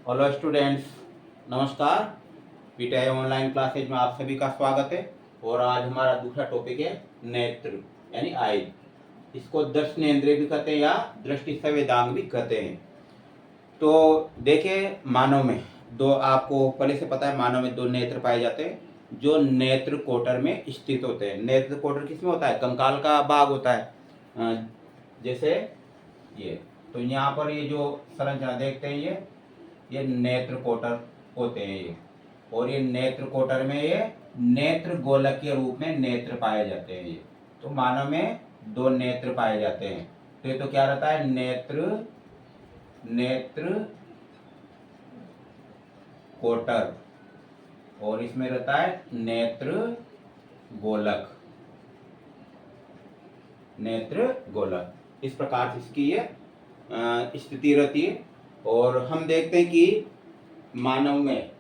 Hello students, नमस्कार। PTI online classes में आप सभी का स्वागत है। और आज हमारा दूसरा टॉपिक है नेत्र यानी आई। इसको दर्शनेंद्रिय भी कहते हैं या दृष्टि संवेदांग भी कहते हैं। तो देखिए, मानव में दो, आपको पहले से पता है, मानव में दो नेत्र पाए जाते हैं जो नेत्र कोटर में स्थित होते हैं। नेत्र कोटर किसमें होता है? कंकाल का भाग होता है। जैसे ये, तो यहाँ पर ये जो संरचना देखते हैं, ये नेत्र कोटर होते हैं ये। और ये नेत्र कोटर में ये नेत्र गोलक के रूप में नेत्र पाए जाते हैं ये। तो मानव में दो नेत्र पाए जाते हैं। तो ये तो क्या रहता है? नेत्र कोटर। और इसमें रहता है नेत्र गोलक। नेत्र गोलक, इस प्रकार से इसकी ये स्थिति रहती है। और हम देखते हैं कि मानव में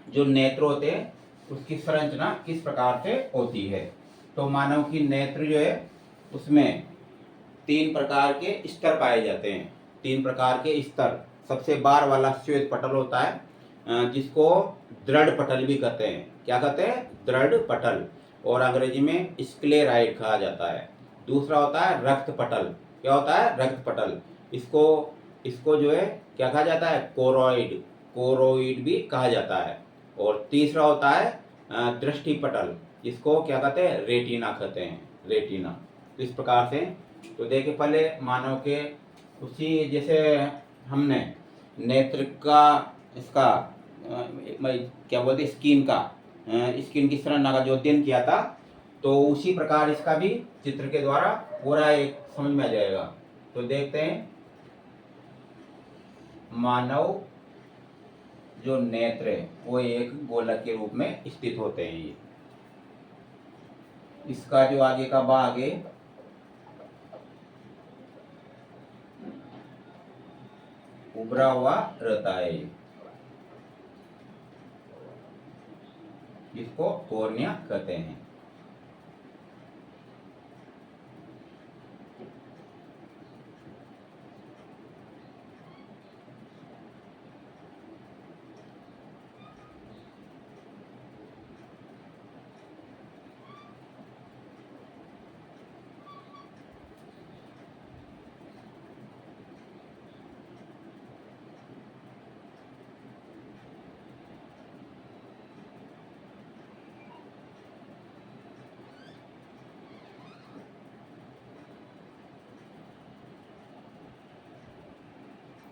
जो नेत्र होते हैं उसकी संरचना किस प्रकार से होती है। तो मानव की नेत्र जो है उसमें तीन प्रकार के स्तर पाए जाते हैं। तीन प्रकार के स्तर। सबसे बाहर वाला श्वेत पटल होता है, जिसको दृढ़ पटल भी कहते हैं। क्या कहते हैं? दृढ़ पटल। और अंग्रेजी में स्क्लेराइड कहा जाता है। दूसरा होता है रक्त पटल। क्या होता है? रक्त पटल। इसको जो है क्या कहा जाता है? कोरोइड। कोरोइड भी कहा जाता है। और तीसरा होता है दृष्टि पटल। इसको क्या कहते हैं? रेटिना कहते हैं। रेटिना। तो इस प्रकार से, तो देखिए, पहले मानव के उसी जैसे हमने नेत्र का इसका क्या बोलते, स्किन की संरचना का जो अध्ययन किया था, तो उसी प्रकार इसका भी चित्र के द्वारा पूरा एक समझ में आ जाएगा। तो देखते हैं, मानव जो नेत्र है वो एक गोलक के रूप में स्थित होते हैं ये। इसका जो आगे का भाग है उभरा हुआ रहता है, इसको कॉर्निया कहते हैं।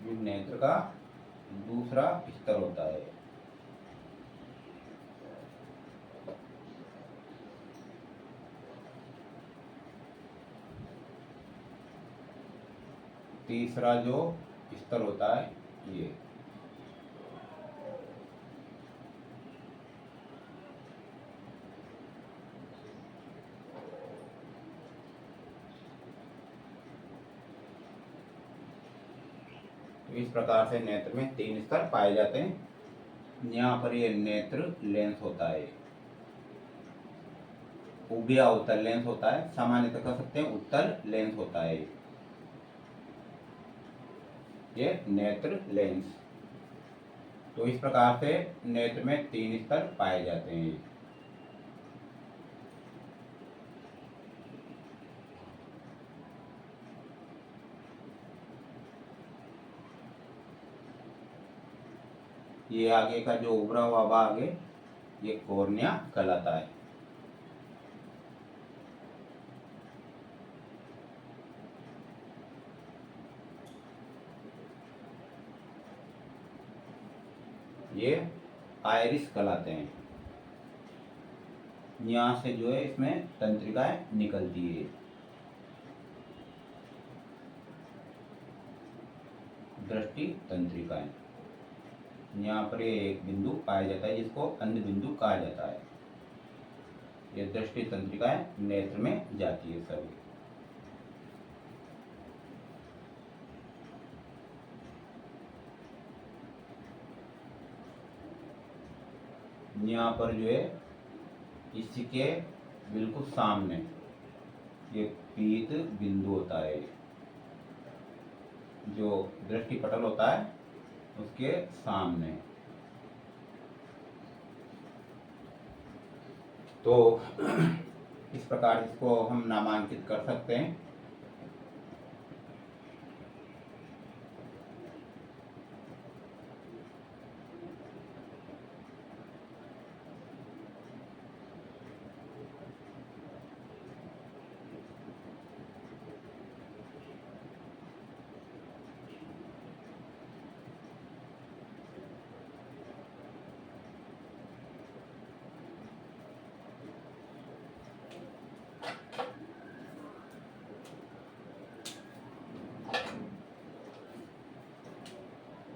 ये नेत्र का दूसरा स्तर होता है। तीसरा जो स्तर होता है ये। तो इस प्रकार से नेत्र में तीन स्तर पाए जाते हैं। यहाँ पर ये नेत्र लेंस होता है, उभया उत्तल लेंस होता है। सामान्यतः कह सकते हैं उत्तल लेंस होता है ये नेत्र लेंस। तो इस प्रकार से नेत्र में तीन स्तर पाए जाते हैं। ये आगे का जो उभरा हुआ भाग है ये कॉर्निया कहलाता है। ये आयरिस कहलाते हैं। यहाँ से जो है इसमें तंत्रिकाएं निकलती है। दृष्टि तंत्रिकाएं। यहाँ पर ये एक बिंदु पाया जाता है जिसको अंध बिंदु कहा जाता है। ये दृष्टि तंत्रिकाएं नेत्र में जाती है सभी। यहाँ पर जो है इसके बिल्कुल सामने ये पीत बिंदु होता है। जो दृष्टि पटल होता है उसके सामने। तो इस प्रकार इसको हम नामांकित कर सकते हैं।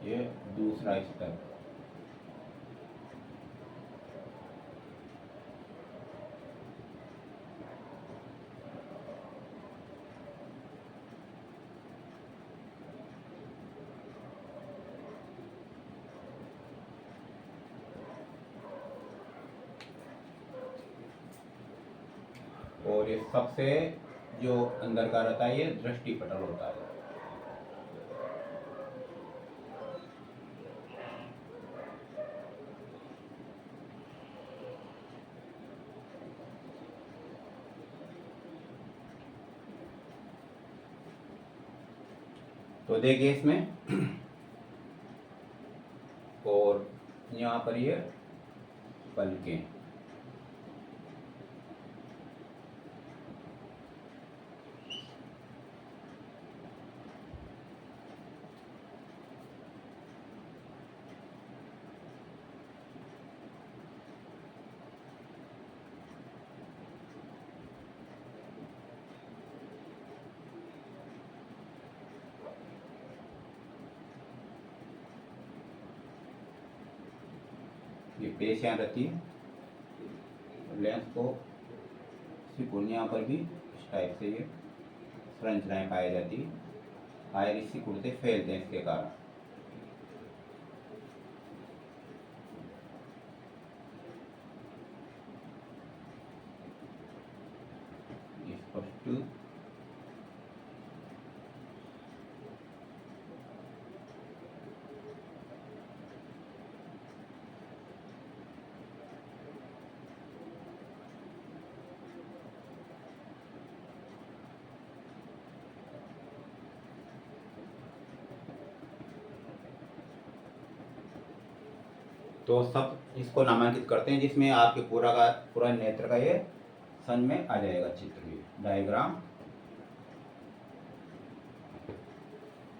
ये दूसरा स्तर। और ये सबसे जो अंदर का रहता है ये दृष्टि पटल होता है। तो देखिए इसमें और यहाँ पर ये पलकें। ये पेशियाँ रहती है, लेंस को सिकुड़न यहाँ पर भी इस टाइप से ये संरचनाएं पाई जाती है। आयरिस सिकुड़ते फैलते हैं इसके कारण। स्पष्ट तो सब इसको नामांकित करते हैं, जिसमें आपके पूरा नेत्र का ये समझ में आ जाएगा चित्र ये डायग्राम।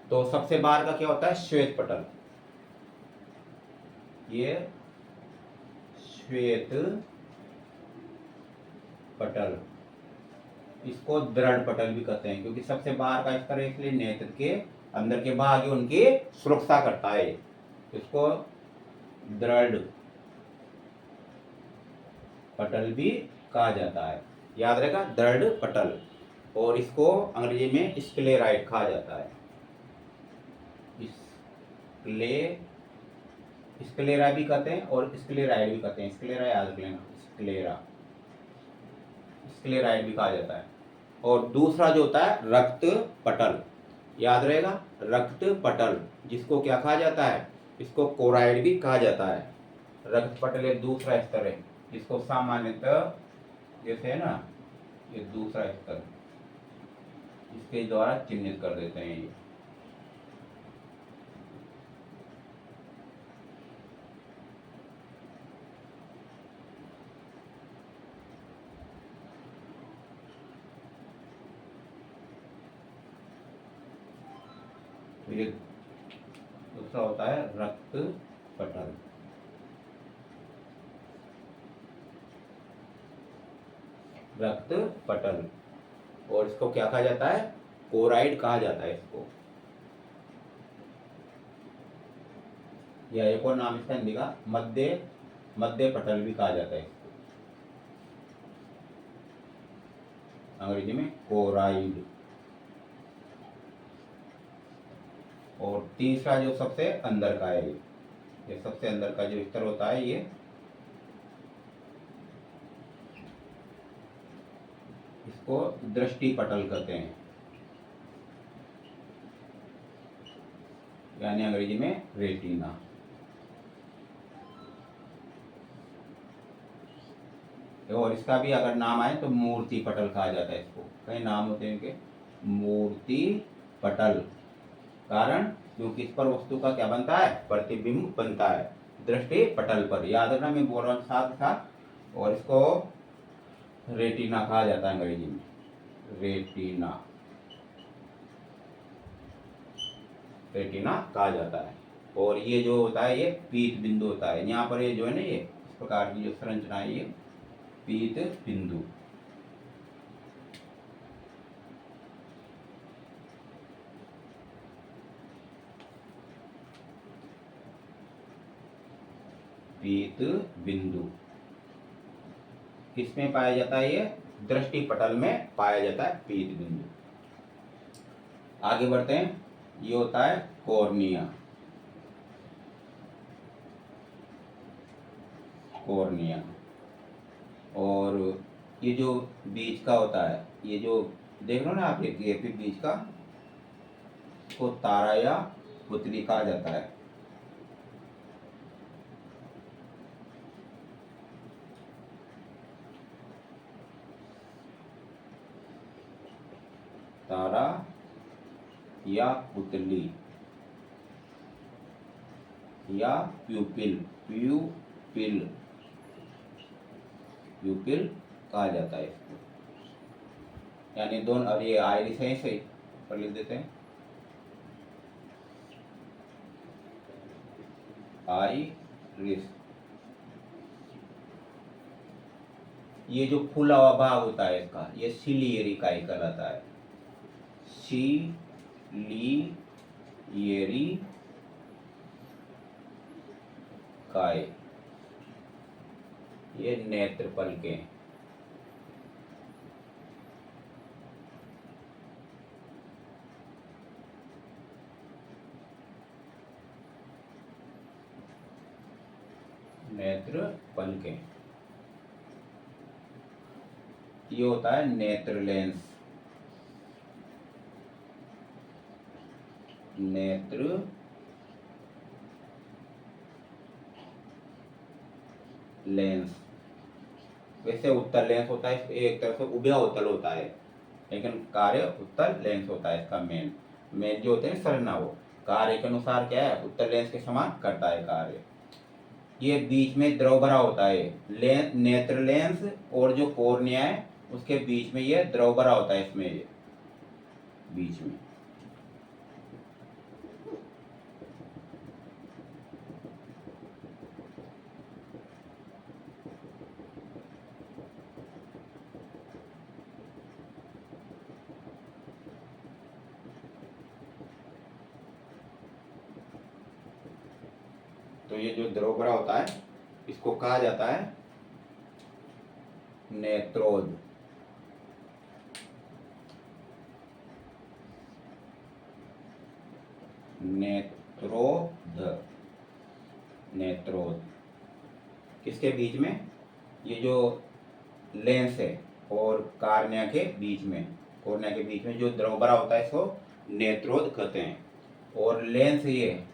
तो सबसे बाहर का क्या होता है? श्वेत पटल। ये श्वेत पटल, इसको दृढ़ पटल भी कहते हैं, क्योंकि सबसे बाहर का स्तर है, इसलिए नेत्र के अंदर के भाग उनकी सुरक्षा करता है। इसको दृढ़ पटल भी कहा जाता है, याद रहेगा, दृढ़ पटल। और इसको अंग्रेजी में स्क्लेराइड कहा जाता है। स्क्लेरा भी कहते हैं और स्क्लेराइड भी कहते हैं। स्क्लेरा याद रख लेना, स्क्लेराइड भी कहा जाता है। और दूसरा जो होता है रक्त पटल, याद रहेगा, रक्त पटल, जिसको क्या कहा जाता है? इसको कोराइड भी कहा जाता है। रक्त पटल एक दूसरा स्तर है, जिसको सामान्यतः जैसे है ना, ये दूसरा स्तर, इसके द्वारा चिन्हित कर देते हैं ये। ये दूसरा होता है रक्त पटल। रक्त पटल, और इसको क्या कहा जाता है? कोराइड कहा जाता है इसको। या एक और नाम इसका हिंदी का मध्य पटल भी कहा जाता है इसको, अंग्रेजी में कोराइड। और तीसरा जो सबसे अंदर का है, ये सबसे अंदर का जो स्तर होता है, ये इसको दृष्टि पटल कहते हैं। यानी अंग्रेजी में रेटिना। और इसका भी अगर नाम आए तो मूर्ति पटल कहा जाता है इसको। कई नाम होते हैं इनके, मूर्ति पटल। कारण क्योंकि इस पर वस्तु का क्या बनता है, प्रतिबिंब बनता है दृष्टि पटल पर। याद रखना, मैं बोल रहा हूँ साथ साथ। और इसको रेटिना कहा जाता है अंग्रेजी में, रेटिना, रेटिना कहा जाता है। और ये जो होता है ये पीत बिंदु होता है। यहाँ पर ये जो है ना, ये इस प्रकार की जो संरचना है ये पीत बिंदु। पीत बिंदु किसमें पाया जाता है, ये दृष्टि पटल में पाया जाता है पीत बिंदु। आगे बढ़ते हैं, ये होता है कॉर्निया। कॉर्निया। और ये जो बीच का होता है, ये जो देख लो ना आप, ये गैप बीच का, इसको तारा या पुतली कहा जाता है। तारा या पुतली या प्यूपिल, प्यूपिल, प्यूपिल कहा जाता है इसको। यानी दोनों, अब ये आइरिस है, सही पर लिख देते हैं आइरिस। ये जो फूला हुआ भाग होता है इसका, ये सिलियरी काई कहलाता है। सिलियरी काय, ये नेत्र पलकें। नेत्र पलकें। ये होता है नेत्र लेंस। नेत्र लेंस। वैसे उत्तल लेंस होता है, एक तरह से उभया उत्तल होता है, लेकिन कार्य उत्तल लेंस होता है इसका। मेन मेन जो होते हैं संरचना, वो कार्य के अनुसार क्या है, उत्तल लेंस के समान करता है कार्य। ये बीच में द्रव भरा होता है, नेत्र लेंस और जो कॉर्निया है उसके बीच में ये द्रव भरा होता है, इसमें ये बीच में। तो ये जो द्रव भरा होता है इसको कहा जाता है नेत्रोद। नेत्रोद, नेत्रोद। किसके बीच में, ये जो लेंस है और कॉर्निया के बीच में, कॉर्निया के बीच में जो द्रव भरा होता है इसको नेत्रोद कहते हैं। और लेंस ये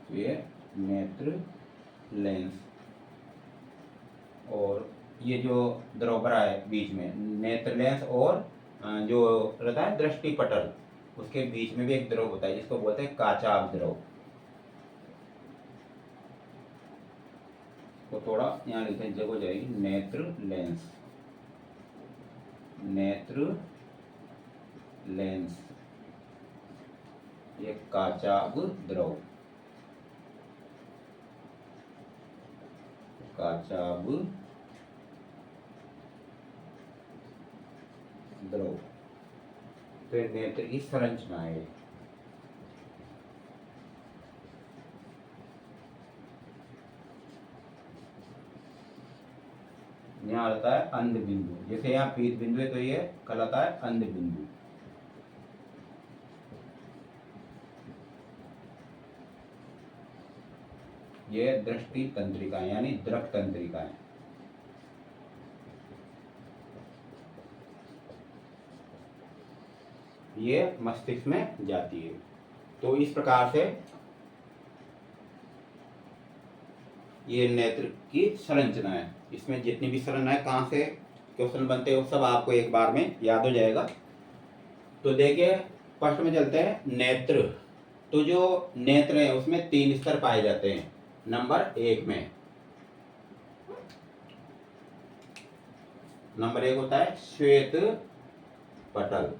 तो ये नेत्र लेंस, और ये जो द्रव भरा है बीच में नेत्र लेंस और जो रहता है दृष्टि पटल, उसके बीच में भी एक द्रव होता है जिसको बोलते हैं काचाभ द्रव। तो थोड़ा यहाँ लिखते हैं, जगह हो जाएगी नेत्र लेंस, नेत्र लेंस, ये काचाभ द्रव, काचाभ द्रव। तो नेत्र की संरचना है। यहाँ आता है अंध बिंदु, जैसे यहाँ पीत बिंदु है तो ये कहलाता है अंध बिंदु। ये दृष्टि तंत्रिका यानी दृक तंत्रिका है। ये मस्तिष्क में जाती है। तो इस प्रकार से ये नेत्र की संरचना है। इसमें जितनी भी संरचना है, कहाँ से क्वेश्चन बनते हैं वो सब आपको एक बार में याद हो जाएगा। तो देखिए फर्स्ट में चलते हैं नेत्र। तो जो नेत्र है उसमें 3 स्तर पाए जाते हैं। नंबर 1 में, नंबर 1 होता है श्वेत पटल,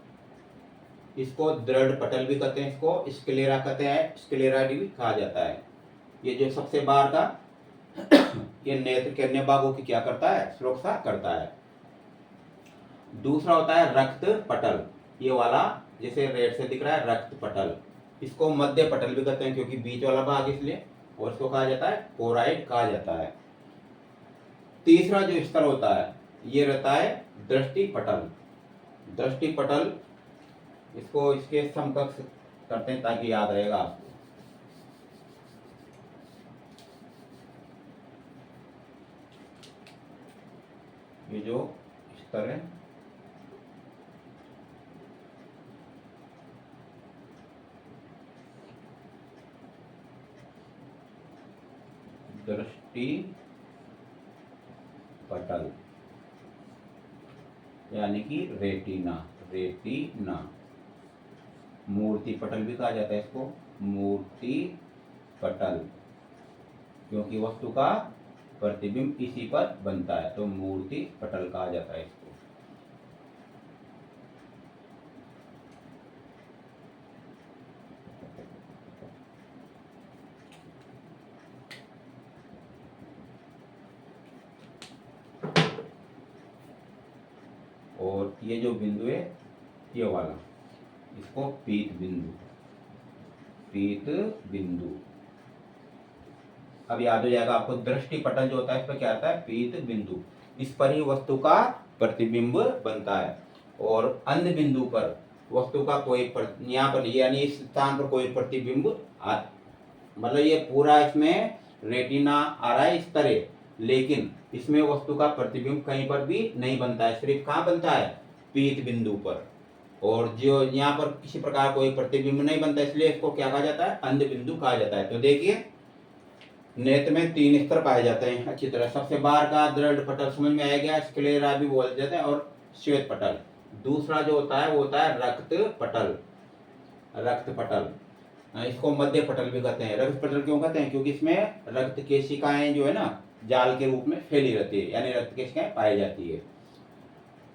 इसको दृढ़ पटल भी कहते हैं, इसको स्क्लेरा कहते हैं, स्क्लेरा भी कहा जाता है। ये जो सबसे बाहर का ये नेत्र के अन्य भागों की क्या करता है, सुरक्षा करता है। दूसरा होता है रक्त पटल, ये वाला जैसे रेड से दिख रहा है रक्त पटल, इसको मध्य पटल भी कहते हैं क्योंकि बीच वाला भाग इसलिए, और इसको कहा जाता है कोराइड कहा जाता है। तीसरा जो स्तर होता है ये रहता है दृष्टि पटल। दृष्टि पटल इसको इसके समकक्ष करते हैं ताकि याद रहेगा आपको। ये जो स्तर है दृष्टि पटल यानी कि रेटिना, रेटिना। मूर्ति पटल भी कहा जाता है इसको, मूर्ति पटल, क्योंकि वस्तु का प्रतिबिंब इसी पर बनता है तो मूर्ति पटल कहा जाता है इसको। और ये जो बिंदु है ये वाला, इसको पीत बिंदु, पीत बिंदु। अब याद हो जाएगा आपको, दृष्टि पटल जो होता है इस पर क्या आता है, पीत बिंदु, इस पर ही वस्तु का प्रतिबिंब बनता है। और अन्य बिंदु पर वस्तु का कोई यहाँ पर यानी इस स्थान पर कोई प्रतिबिंब मतलब ये पूरा इसमें रेटिना आ रहा है इस तरह, लेकिन इसमें वस्तु का प्रतिबिंब कहीं पर भी नहीं बनता है, सिर्फ कहाँ बनता है, पीत बिंदु पर। और जो यहाँ पर किसी प्रकार कोई प्रतिबिंब नहीं बनता, इसलिए इसको क्या कहा जाता है, अंध बिंदु कहा जाता है। तो देखिए नेत्र में 3 स्तर पाए जाते हैं अच्छी तरह। सबसे बाहर का दृढ़ पटल समझ में आ गया, स्क्लेरा भी बोल देते हैं, और श्वेत पटल। दूसरा जो होता है वो होता है रक्त पटल, रक्त पटल, इसको मध्य पटल भी कहते हैं। रक्त पटल क्यों कहते हैं, क्योंकि इसमें रक्त केशिकाएं जो है ना जाल के रूप में फैली रहती है, यानी रक्त केशिकाएं पाई जाती है।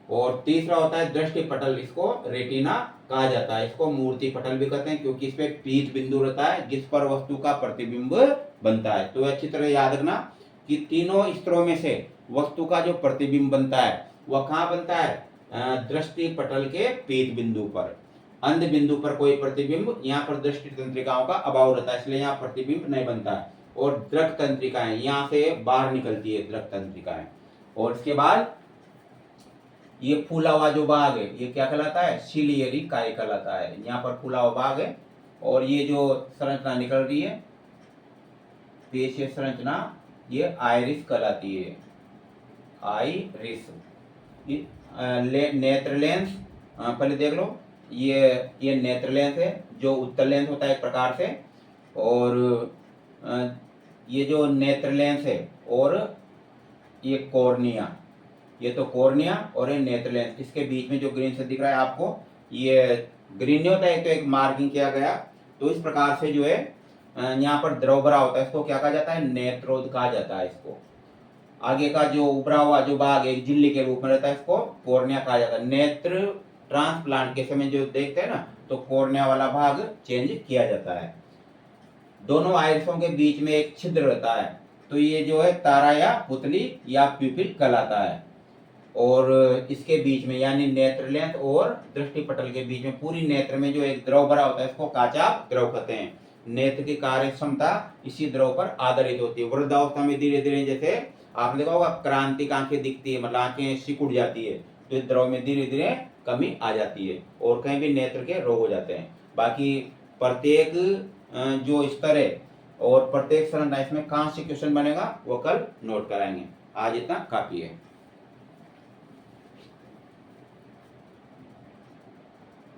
और तीसरा होता है दृष्टि पटल, इसको रेटिना कहा जाता है, इसको मूर्ति पटल भी कहते हैं क्योंकि इस पे पीत बिंदु रहता है जिस पर वस्तु का प्रतिबिंब बनता है। तो अच्छी तरह याद रखना कि तीनों स्तरों में से वस्तु का जो प्रतिबिंब बनता है वह कहाँ बनता है, दृष्टि पटल के पीत बिंदु पर। अंध बिंदु पर कोई प्रतिबिंब, यहाँ पर दृष्टि तंत्रिकाओं का अभाव रहता है इसलिए यहाँ प्रतिबिंब नहीं बनता है। और दृक तंत्रिकाएं यहाँ से बाहर निकलती है, दृक तंत्रिकाएं। और इसके बाद ये फूला हुआ जो भाग है ये क्या कहलाता है, सिलियरी काय कहलाता है। यहाँ पर फूला हुआ भाग है, और ये जो संरचना निकल रही है पेशीय संरचना, ये आइरिस कहलाती है, आइरिस। नेत्र लेंस पहले देख लो, ये नेत्र लेंस है जो उत्तल लेंस होता है एक प्रकार से, और ये जो नेत्र लेंस है और ये कॉर्निया, ये तो कॉर्निया और ये नेत्र लेंस, इसके बीच में जो ग्रीन से दिख रहा है आपको, ये ग्रीन नहीं होता है, तो एक मार्किंग किया गया। तो इस प्रकार से जो है यहाँ पर द्रव भरा होता है, इसको क्या कहा जाता है, नेत्रोद कहा जाता है इसको। आगे का जो उभरा हुआ जो भाग एक झिल्ली के रूप में रहता है, इसको कॉर्निया कहा जाता है। नेत्र ट्रांसप्लांट के समय जो देखते हैं ना, तो कॉर्निया वाला भाग चेंज किया जाता है। दोनों आयरिसों के बीच में एक छिद्र रहता है, तो ये जो है तारा या पुतली या प्यूपिल कहलाता है। और इसके बीच में यानी नेत्र लेंस और दृष्टिपटल के बीच में पूरी नेत्र में जो एक द्रव भरा होता है, इसको काचाप द्रव कहते हैं। नेत्र की कार्य क्षमता इसी द्रव पर आधारित होती है। वृद्धावस्था में धीरे धीरे, जैसे आपने देखा होगा क्रांतिक आंखें दिखती है, मतलब आंखें सिकुड़ जाती है, तो इस द्रव में धीरे धीरे कमी आ जाती है और कहीं भी नेत्र के रोग हो जाते हैं। बाकी प्रत्येक जो स्तर है और प्रत्येक संरचना, इसमें कहाँ से क्वेश्चन बनेगा वो कल नोट कराएंगे। आज इतना काफी है।